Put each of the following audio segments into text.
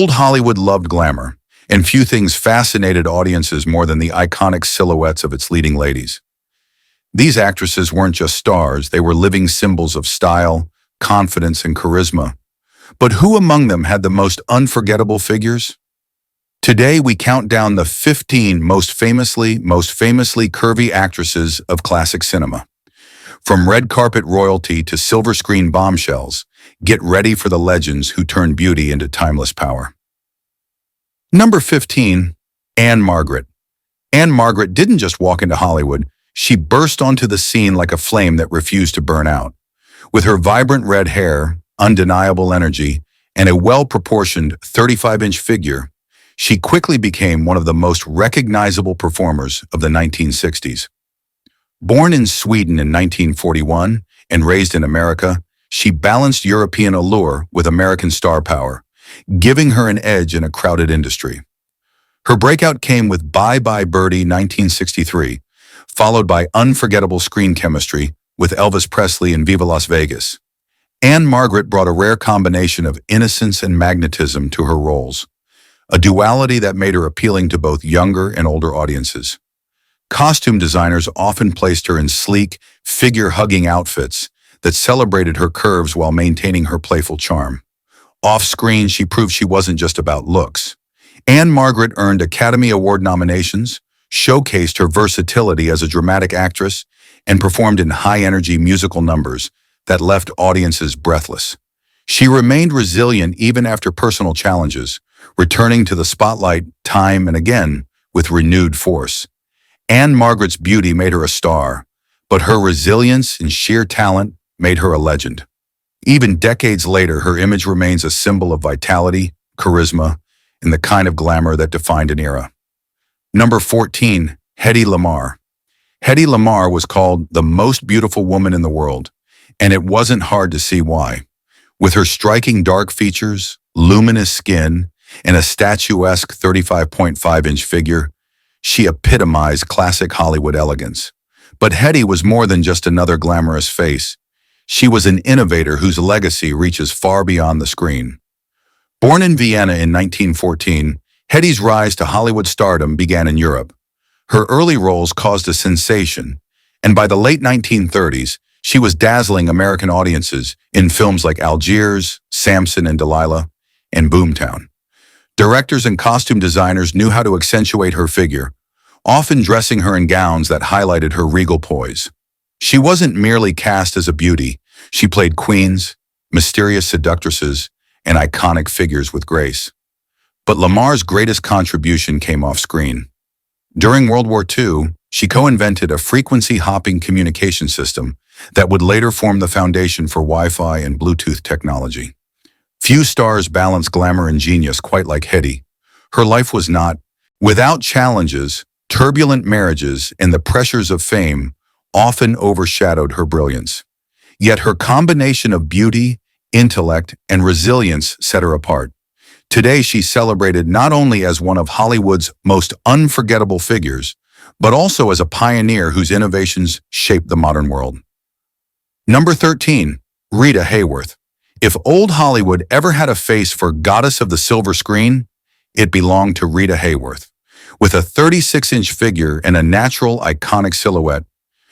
Old Hollywood loved glamour, and few things fascinated audiences more than the iconic silhouettes of its leading ladies. These actresses weren't just stars, they were living symbols of style, confidence, and charisma. But who among them had the most unforgettable figures? Today we count down the 15 most famously curvy actresses of classic cinema. From red carpet royalty to silver screen bombshells, get ready for the legends who turn beauty into timeless power. Number 15, Ann-Margret. Ann-Margret didn't just walk into Hollywood, she burst onto the scene like a flame that refused to burn out. With her vibrant red hair, undeniable energy, and a well-proportioned 35-inch figure, she quickly became one of the most recognizable performers of the 1960s. Born in Sweden in 1941 and raised in America, she balanced European allure with American star power, giving her an edge in a crowded industry. Her breakout came with Bye Bye Birdie 1963, followed by unforgettable screen chemistry with Elvis Presley in Viva Las Vegas. Ann-Margret brought a rare combination of innocence and magnetism to her roles, a duality that made her appealing to both younger and older audiences. Costume designers often placed her in sleek, figure-hugging outfits that celebrated her curves while maintaining her playful charm. Off-screen, she proved she wasn't just about looks. Ann-Margret earned Academy Award nominations, showcased her versatility as a dramatic actress, and performed in high-energy musical numbers that left audiences breathless. She remained resilient even after personal challenges, returning to the spotlight time and again with renewed force. Ann-Margret's beauty made her a star, but her resilience and sheer talent made her a legend. Even decades later, her image remains a symbol of vitality, charisma, and the kind of glamour that defined an era. Number 14, Hedy Lamarr. Hedy Lamarr was called the most beautiful woman in the world, and it wasn't hard to see why. With her striking dark features, luminous skin, and a statuesque 35.5-inch figure, she epitomized classic Hollywood elegance. But Hedy was more than just another glamorous face. She was an innovator whose legacy reaches far beyond the screen. Born in Vienna in 1914, Hedy's rise to Hollywood stardom began in Europe. Her early roles caused a sensation, and by the late 1930s, she was dazzling American audiences in films like Algiers, Samson and Delilah, and Boomtown. Directors and costume designers knew how to accentuate her figure, often dressing her in gowns that highlighted her regal poise. She wasn't merely cast as a beauty, she played queens, mysterious seductresses, and iconic figures with grace. But Lamarr's greatest contribution came off-screen. During World War II, she co-invented a frequency-hopping communication system that would later form the foundation for Wi-Fi and Bluetooth technology. Few stars balance glamour and genius quite like Hedy. Her life was not without challenges. Turbulent marriages and the pressures of fame often overshadowed her brilliance. Yet her combination of beauty, intellect, and resilience set her apart. Today, she's celebrated not only as one of Hollywood's most unforgettable figures, but also as a pioneer whose innovations shaped the modern world. Number 13, Rita Hayworth. If old Hollywood ever had a face for goddess of the silver screen, it belonged to Rita Hayworth. With a 36-inch figure and a natural, iconic silhouette,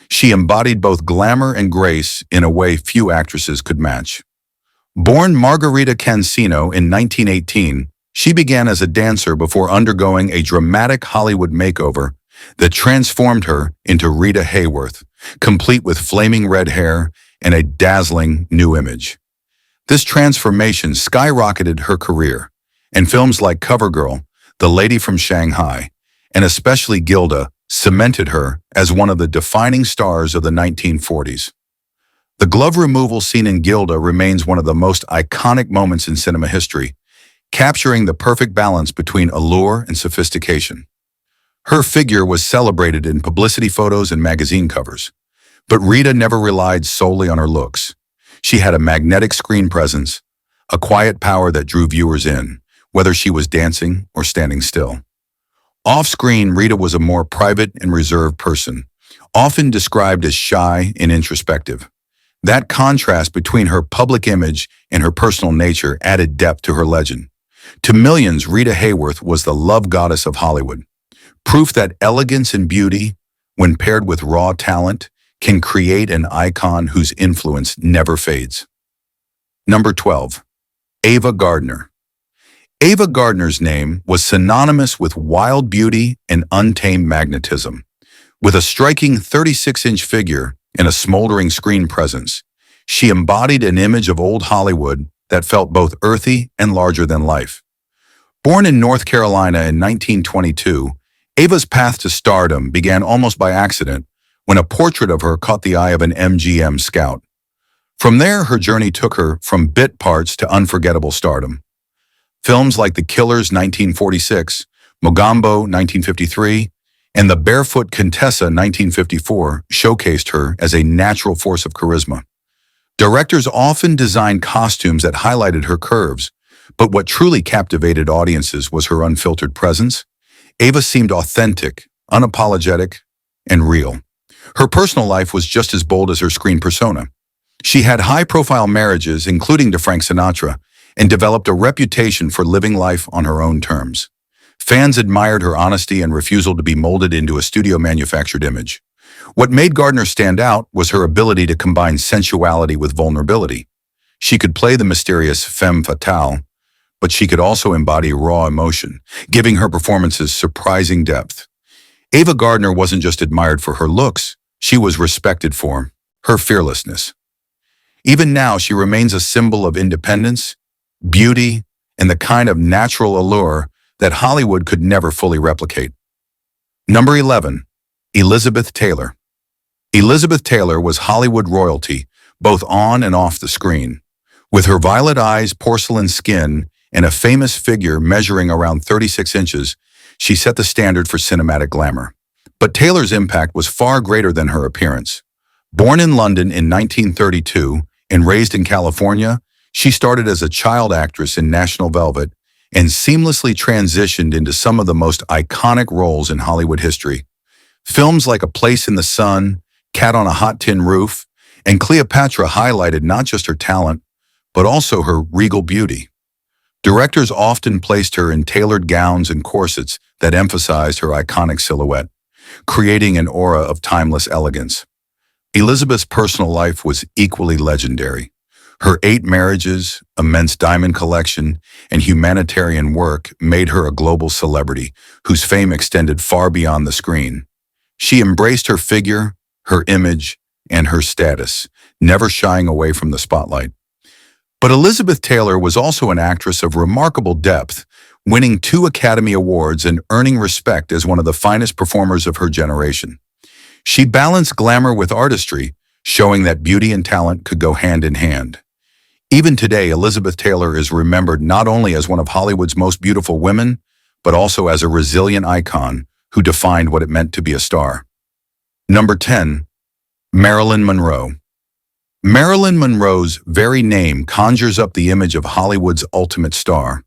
she embodied both glamour and grace in a way few actresses could match. Born Margarita Cancino in 1918, she began as a dancer before undergoing a dramatic Hollywood makeover that transformed her into Rita Hayworth, complete with flaming red hair and a dazzling new image. This transformation skyrocketed her career, and films like CoverGirl, The Lady from Shanghai, and especially Gilda cemented her as one of the defining stars of the 1940s. The glove removal scene in Gilda remains one of the most iconic moments in cinema history, capturing the perfect balance between allure and sophistication. Her figure was celebrated in publicity photos and magazine covers, but Rita never relied solely on her looks. She had a magnetic screen presence, a quiet power that drew viewers in, whether she was dancing or standing still. Off-screen, Rita was a more private and reserved person, often described as shy and introspective. That contrast between her public image and her personal nature added depth to her legend. To millions, Rita Hayworth was the love goddess of Hollywood, proof that elegance and beauty, when paired with raw talent, can create an icon whose influence never fades. Number 12. Ava Gardner. Ava Gardner's name was synonymous with wild beauty and untamed magnetism. With a striking 36-inch figure and a smoldering screen presence, she embodied an image of old Hollywood that felt both earthy and larger than life. Born in North Carolina in 1922, Ava's path to stardom began almost by accident when a portrait of her caught the eye of an MGM scout. From there, her journey took her from bit parts to unforgettable stardom. Films like The Killers 1946, Mogambo 1953, and The Barefoot Contessa 1954 showcased her as a natural force of charisma. Directors often designed costumes that highlighted her curves, but what truly captivated audiences was her unfiltered presence. Ava seemed authentic, unapologetic, and real. Her personal life was just as bold as her screen persona. She had high-profile marriages, including to Frank Sinatra, and developed a reputation for living life on her own terms. Fans admired her honesty and refusal to be molded into a studio-manufactured image. What made Gardner stand out was her ability to combine sensuality with vulnerability. She could play the mysterious femme fatale, but she could also embody raw emotion, giving her performances surprising depth. Ava Gardner wasn't just admired for her looks, she was respected for her fearlessness. Even now, she remains a symbol of independence, beauty, and the kind of natural allure that Hollywood could never fully replicate. Number 11. Elizabeth Taylor. Elizabeth Taylor was Hollywood royalty, both on and off the screen. With her violet eyes, porcelain skin, and a famous figure measuring around 36 inches, she set the standard for cinematic glamour. But Taylor's impact was far greater than her appearance. Born in London in 1932 and raised in California, she started as a child actress in National Velvet and seamlessly transitioned into some of the most iconic roles in Hollywood history. Films like A Place in the Sun, Cat on a Hot Tin Roof, and Cleopatra highlighted not just her talent, but also her regal beauty. Directors often placed her in tailored gowns and corsets that emphasized her iconic silhouette, creating an aura of timeless elegance. Elizabeth's personal life was equally legendary. Her 8 marriages, immense diamond collection, and humanitarian work made her a global celebrity whose fame extended far beyond the screen. She embraced her figure, her image, and her status, never shying away from the spotlight. But Elizabeth Taylor was also an actress of remarkable depth, winning 2 Academy Awards and earning respect as one of the finest performers of her generation. She balanced glamour with artistry, showing that beauty and talent could go hand in hand. Even today, Elizabeth Taylor is remembered not only as one of Hollywood's most beautiful women, but also as a resilient icon who defined what it meant to be a star. Number 10. Marilyn Monroe. Marilyn Monroe's very name conjures up the image of Hollywood's ultimate star.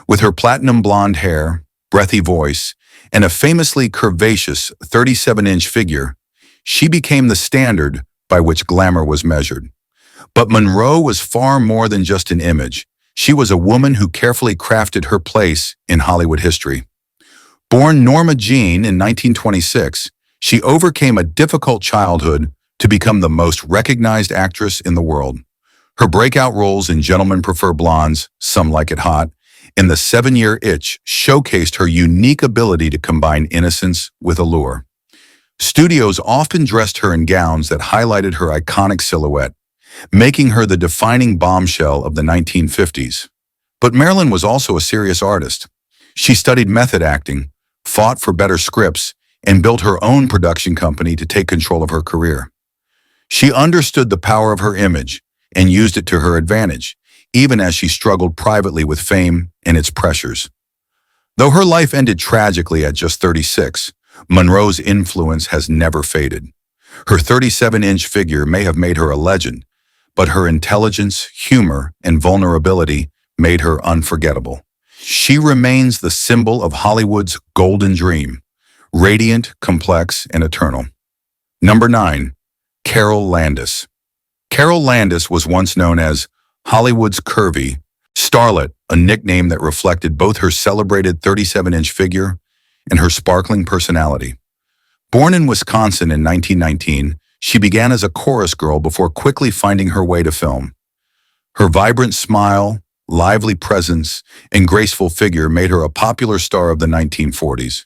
With her platinum blonde hair, breathy voice, and a famously curvaceous 37-inch figure, she became the standard by which glamour was measured. But Monroe was far more than just an image. She was a woman who carefully crafted her place in Hollywood history. Born Norma Jean in 1926, she overcame a difficult childhood to become the most recognized actress in the world. Her breakout roles in Gentlemen Prefer Blondes, Some Like It Hot, and The 7-Year Itch showcased her unique ability to combine innocence with allure. Studios often dressed her in gowns that highlighted her iconic silhouette, making her the defining bombshell of the 1950s. But Marilyn was also a serious artist. She studied method acting, fought for better scripts, and built her own production company to take control of her career. She understood the power of her image and used it to her advantage, even as she struggled privately with fame and its pressures. Though her life ended tragically at just 36, Monroe's influence has never faded. Her 37-inch figure may have made her a legend, but her intelligence, humor, and vulnerability made her unforgettable. She remains the symbol of Hollywood's golden dream, radiant, complex, and eternal. Number 9. Carole Landis. Carole Landis was once known as Hollywood's curvy starlet a nickname that reflected both her celebrated 37-inch figure and her sparkling personality. Born in Wisconsin in 1919, she began as a chorus girl before quickly finding her way to film. Her vibrant smile, lively presence, and graceful figure made her a popular star of the 1940s.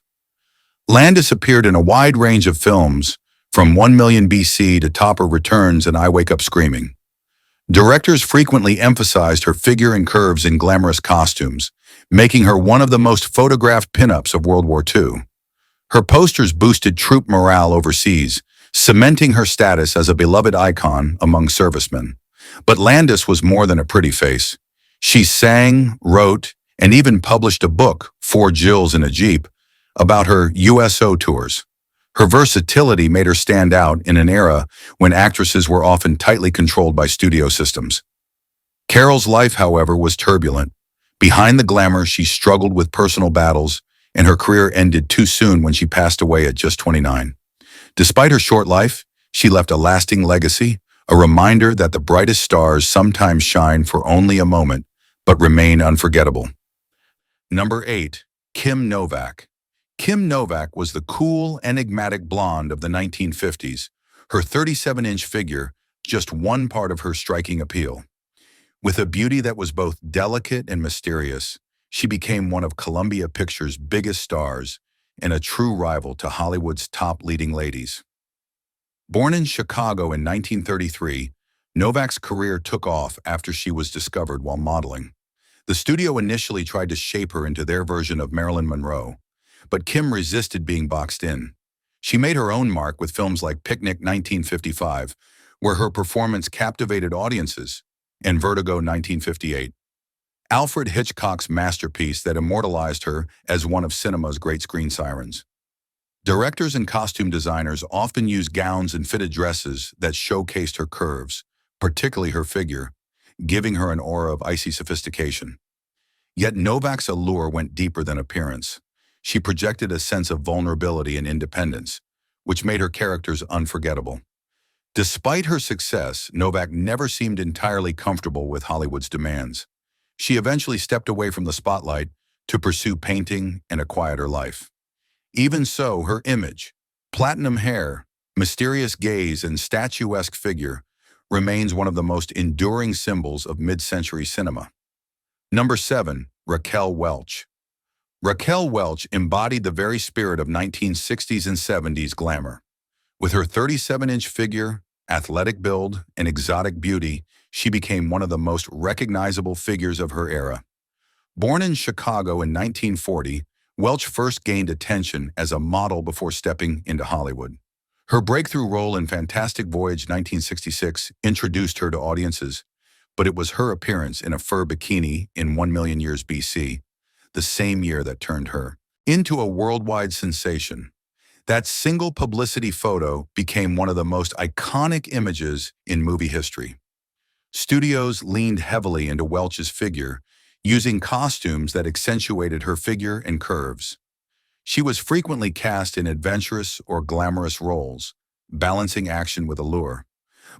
Landis appeared in a wide range of films, from 1 Million BC to Topper Returns and I Wake Up Screaming. Directors frequently emphasized her figure and curves in glamorous costumes, making her one of the most photographed pinups of World War II. Her posters boosted troop morale overseas, cementing her status as a beloved icon among servicemen. But Landis was more than a pretty face. She sang, wrote, and even published a book, Four Jills in a Jeep, about her USO tours. Her versatility made her stand out in an era when actresses were often tightly controlled by studio systems. Carole's life, however, was turbulent. Behind the glamour, she struggled with personal battles, and her career ended too soon when she passed away at just 29. Despite her short life, she left a lasting legacy, a reminder that the brightest stars sometimes shine for only a moment, but remain unforgettable. Number 8. Kim Novak. Kim Novak was the cool, enigmatic blonde of the 1950s, her 37-inch figure just one part of her striking appeal. With a beauty that was both delicate and mysterious, she became one of Columbia Pictures' biggest stars and a true rival to Hollywood's top leading ladies. Born in Chicago in 1933, Novak's career took off after she was discovered while modeling. The studio initially tried to shape her into their version of Marilyn Monroe, but Kim resisted being boxed in. She made her own mark with films like Picnic 1955, where her performance captivated audiences, and Vertigo 1958. Alfred Hitchcock's masterpiece that immortalized her as one of cinema's great screen sirens. Directors and costume designers often used gowns and fitted dresses that showcased her curves, particularly her figure, giving her an aura of icy sophistication. Yet Novak's allure went deeper than appearance. She projected a sense of vulnerability and independence, which made her characters unforgettable. Despite her success, Novak never seemed entirely comfortable with Hollywood's demands. She eventually stepped away from the spotlight to pursue painting and a quieter life. Even so, her image, platinum hair, mysterious gaze, and statuesque figure remains one of the most enduring symbols of mid-century cinema. Number 7. Raquel Welch. Raquel Welch embodied the very spirit of 1960s and 70s glamour. With her 37-inch figure, athletic build, and exotic beauty, she became one of the most recognizable figures of her era. Born in Chicago in 1940, Welch first gained attention as a model before stepping into Hollywood. Her breakthrough role in Fantastic Voyage 1966 introduced her to audiences, but it was her appearance in a fur bikini in 1 Million Years BC, the same year that turned her into a worldwide sensation. That single publicity photo became one of the most iconic images in movie history. Studios leaned heavily into Welch's figure, using costumes that accentuated her figure and curves. She was frequently cast in adventurous or glamorous roles, balancing action with allure.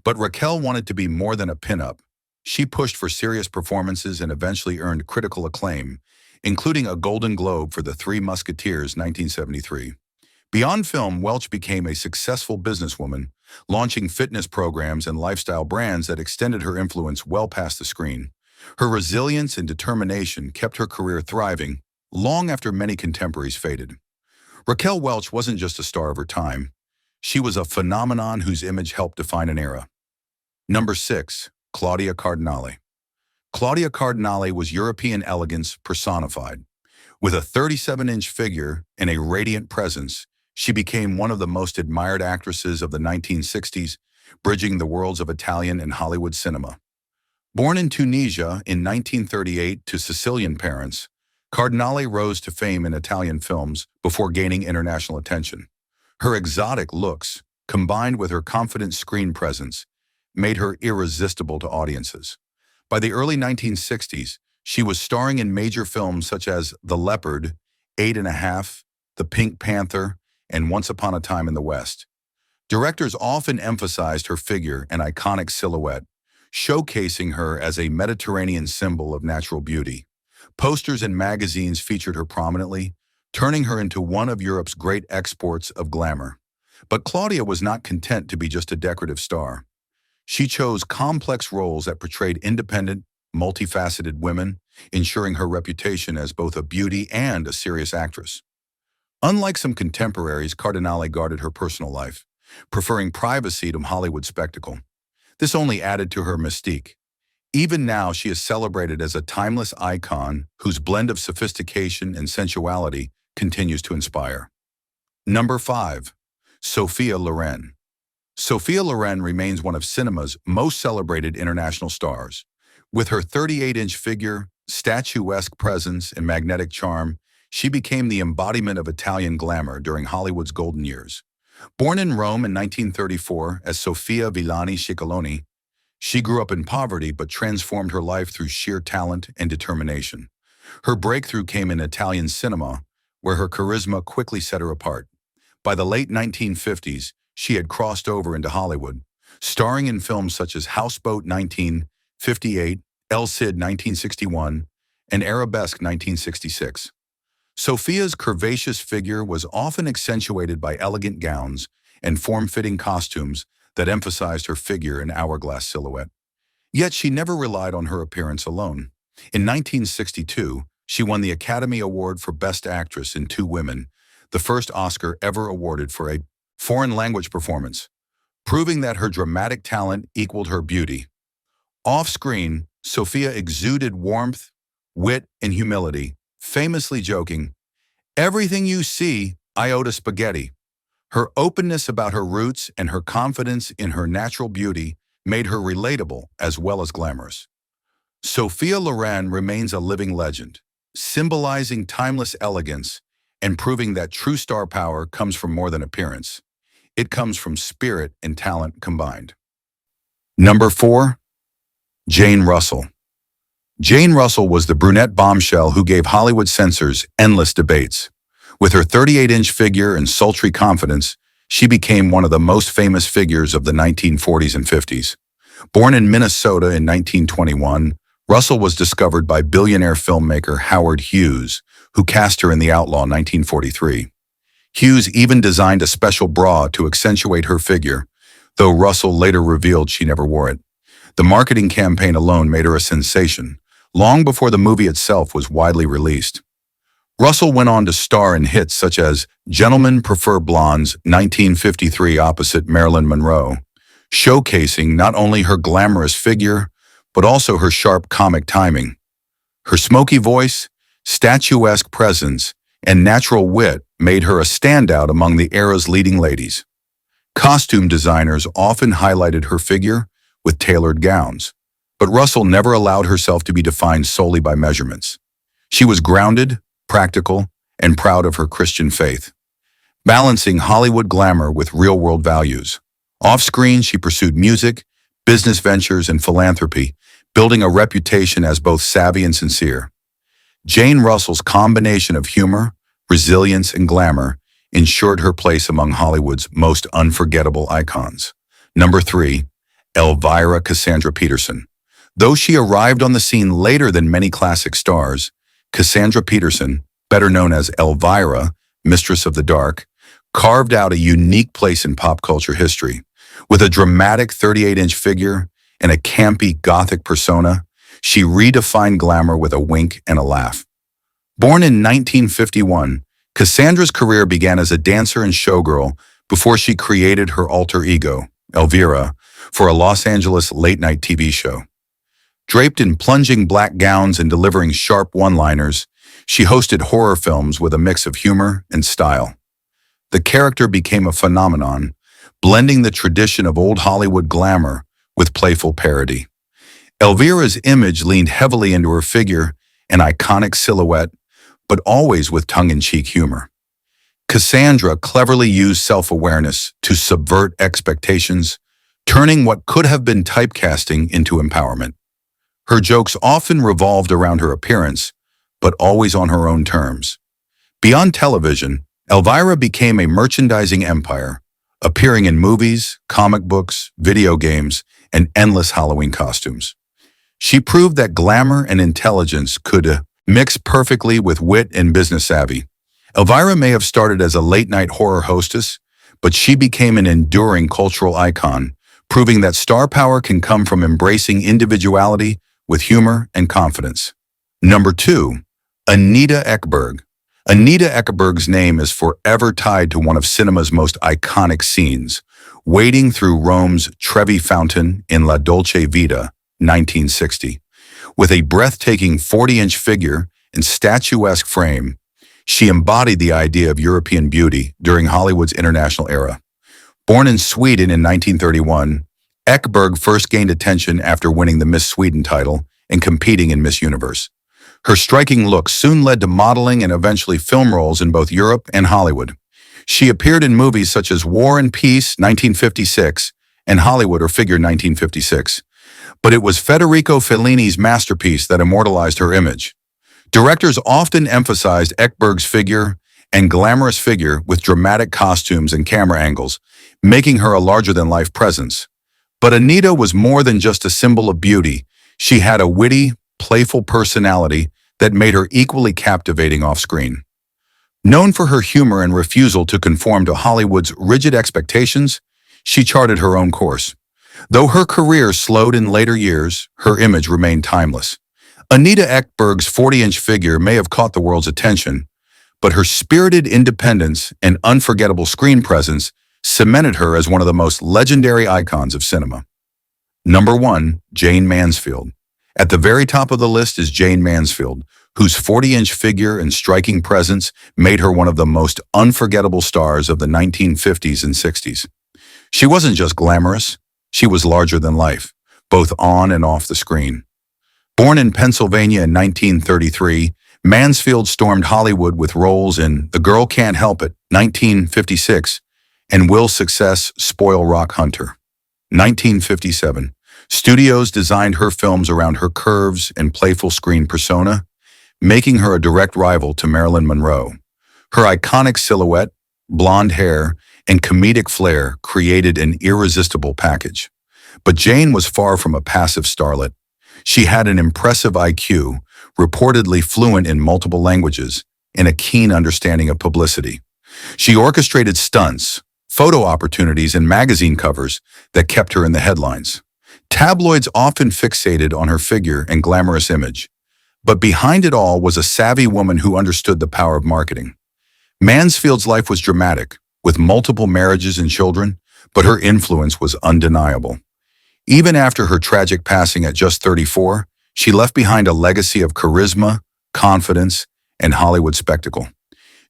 But Raquel wanted to be more than a pinup. She pushed for serious performances and eventually earned critical acclaim, including a Golden Globe for The Three Musketeers 1973. Beyond film, Welch became a successful businesswoman, launching fitness programs and lifestyle brands that extended her influence well past the screen. Her resilience and determination kept her career thriving long after many contemporaries faded. Raquel Welch wasn't just a star of her time. She was a phenomenon whose image helped define an era. Number 6. Claudia Cardinale. Claudia Cardinale was European elegance personified. With a 37-inch figure and a radiant presence, she became one of the most admired actresses of the 1960s, bridging the worlds of Italian and Hollywood cinema. Born in Tunisia in 1938 to Sicilian parents, Cardinale rose to fame in Italian films before gaining international attention. Her exotic looks, combined with her confident screen presence, made her irresistible to audiences. By the early 1960s, she was starring in major films such as The Leopard, 8½, The Pink Panther, and Once Upon a Time in the West. Directors often emphasized her figure and iconic silhouette, showcasing her as a Mediterranean symbol of natural beauty. Posters and magazines featured her prominently, turning her into one of Europe's great exports of glamour. But Claudia was not content to be just a decorative star. She chose complex roles that portrayed independent, multifaceted women, ensuring her reputation as both a beauty and a serious actress. Unlike some contemporaries, Cardinale guarded her personal life, preferring privacy to Hollywood spectacle. This only added to her mystique. Even now, she is celebrated as a timeless icon whose blend of sophistication and sensuality continues to inspire. Number 5. Sophia Loren. Sophia Loren remains one of cinema's most celebrated international stars. With her 38-inch figure, statuesque presence, and magnetic charm, she became the embodiment of Italian glamour during Hollywood's golden years. Born in Rome in 1934 as Sofia Villani Ciccoloni, she grew up in poverty but transformed her life through sheer talent and determination. Her breakthrough came in Italian cinema, where her charisma quickly set her apart. By the late 1950s, she had crossed over into Hollywood, starring in films such as Houseboat 1958, El Cid 1961, and Arabesque 1966. Sophia's curvaceous figure was often accentuated by elegant gowns and form-fitting costumes that emphasized her figure and hourglass silhouette. Yet she never relied on her appearance alone. In 1962, she won the Academy Award for Best Actress in Two Women, the first Oscar ever awarded for a foreign language performance, proving that her dramatic talent equaled her beauty. Off-screen, Sophia exuded warmth, wit, and humility, famously joking, "Everything you see, I owe to spaghetti." Her openness about her roots and her confidence in her natural beauty made her relatable as well as glamorous. Sophia Loren remains a living legend, symbolizing timeless elegance and proving that true star power comes from more than appearance. It comes from spirit and talent combined. Number 4. Jane Russell. Jane Russell was the brunette bombshell who gave Hollywood censors endless debates. With her 38-inch figure and sultry confidence, she became one of the most famous figures of the 1940s and 50s. Born in Minnesota in 1921, Russell was discovered by billionaire filmmaker Howard Hughes, who cast her in The Outlaw 1943. Hughes even designed a special bra to accentuate her figure, though Russell later revealed she never wore it. The marketing campaign alone made her a sensation, long before the movie itself was widely released. Russell went on to star in hits such as Gentlemen Prefer Blondes 1953 opposite Marilyn Monroe, showcasing not only her glamorous figure, but also her sharp comic timing. Her smoky voice, statuesque presence, and natural wit made her a standout among the era's leading ladies. Costume designers often highlighted her figure with tailored gowns, but Russell never allowed herself to be defined solely by measurements. She was grounded, practical, and proud of her Christian faith, balancing Hollywood glamour with real-world values. Off-screen, she pursued music, business ventures, and philanthropy, building a reputation as both savvy and sincere. Jane Russell's combination of humor, resilience, and glamour ensured her place among Hollywood's most unforgettable icons. Number 3. Elvira Cassandra Peterson. Though she arrived on the scene later than many classic stars, Cassandra Peterson, better known as Elvira, Mistress of the Dark, carved out a unique place in pop culture history. With a dramatic 38-inch figure and a campy Gothic persona, she redefined glamour with a wink and a laugh. Born in 1951, Cassandra's career began as a dancer and showgirl before she created her alter ego, Elvira, for a Los Angeles late-night TV show. Draped in plunging black gowns and delivering sharp one-liners, she hosted horror films with a mix of humor and style. The character became a phenomenon, blending the tradition of old Hollywood glamour with playful parody. Elvira's image leaned heavily into her figure and iconic silhouette, but always with tongue-in-cheek humor. Cassandra cleverly used self-awareness to subvert expectations, turning what could have been typecasting into empowerment. Her jokes often revolved around her appearance, but always on her own terms. Beyond television, Elvira became a merchandising empire, appearing in movies, comic books, video games, and endless Halloween costumes. She proved that glamour and intelligence could mixed perfectly with wit and business savvy. Elvira may have started as a late-night horror hostess, but she became an enduring cultural icon, proving that star power can come from embracing individuality with humor and confidence. Number 2, Anita Ekberg. Anita Ekberg's name is forever tied to one of cinema's most iconic scenes, wading through Rome's Trevi Fountain in La Dolce Vita, 1960. With a breathtaking 40-inch figure and statuesque frame, she embodied the idea of European beauty during Hollywood's international era. Born in Sweden in 1931, Ekberg first gained attention after winning the Miss Sweden title and competing in Miss Universe. Her striking look soon led to modeling and eventually film roles in both Europe and Hollywood. She appeared in movies such as War and Peace, 1956, and Hollywood or Figure, 1956. But it was Federico Fellini's masterpiece that immortalized her image. Directors often emphasized Ekberg's figure and glamorous figure with dramatic costumes and camera angles, making her a larger-than-life presence. But Anita was more than just a symbol of beauty. She had a witty, playful personality that made her equally captivating off-screen. Known for her humor and refusal to conform to Hollywood's rigid expectations, she charted her own course. Though her career slowed in later years, her image remained timeless. Anita Ekberg's 40-inch figure may have caught the world's attention, but her spirited independence and unforgettable screen presence cemented her as one of the most legendary icons of cinema. Number 1, Jayne Mansfield. At the very top of the list is Jayne Mansfield, whose 40-inch figure and striking presence made her one of the most unforgettable stars of the 1950s and 60s. She wasn't just glamorous, she was larger than life, both on and off the screen. Born in Pennsylvania in 1933, Mansfield stormed Hollywood with roles in The Girl Can't Help It, 1956, and Will's Success, Spoil Rock Hunter, 1957. Studios designed her films around her curves and playful screen persona, making her a direct rival to Marilyn Monroe. Her iconic silhouette, blonde hair, and comedic flair created an irresistible package. But Jayne was far from a passive starlet. She had an impressive IQ, reportedly fluent in multiple languages, and a keen understanding of publicity. She orchestrated stunts, photo opportunities, and magazine covers that kept her in the headlines. Tabloids often fixated on her figure and glamorous image, but behind it all was a savvy woman who understood the power of marketing. Mansfield's life was dramatic, with multiple marriages and children, but her influence was undeniable. Even after her tragic passing at just 34, she left behind a legacy of charisma, confidence, and Hollywood spectacle.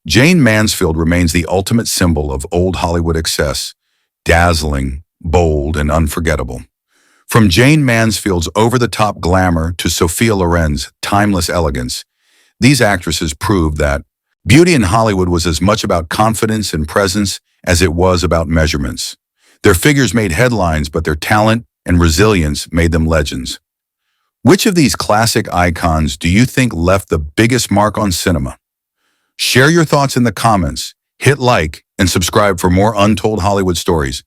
Jayne Mansfield remains the ultimate symbol of old Hollywood excess, dazzling, bold, and unforgettable. From Jayne Mansfield's over-the-top glamour to Sophia Loren's timeless elegance, these actresses proved that beauty in Hollywood was as much about confidence and presence as it was about measurements. Their figures made headlines, but their talent and resilience made them legends. Which of these classic icons do you think left the biggest mark on cinema? Share your thoughts in the comments, hit like, and subscribe for more untold Hollywood stories.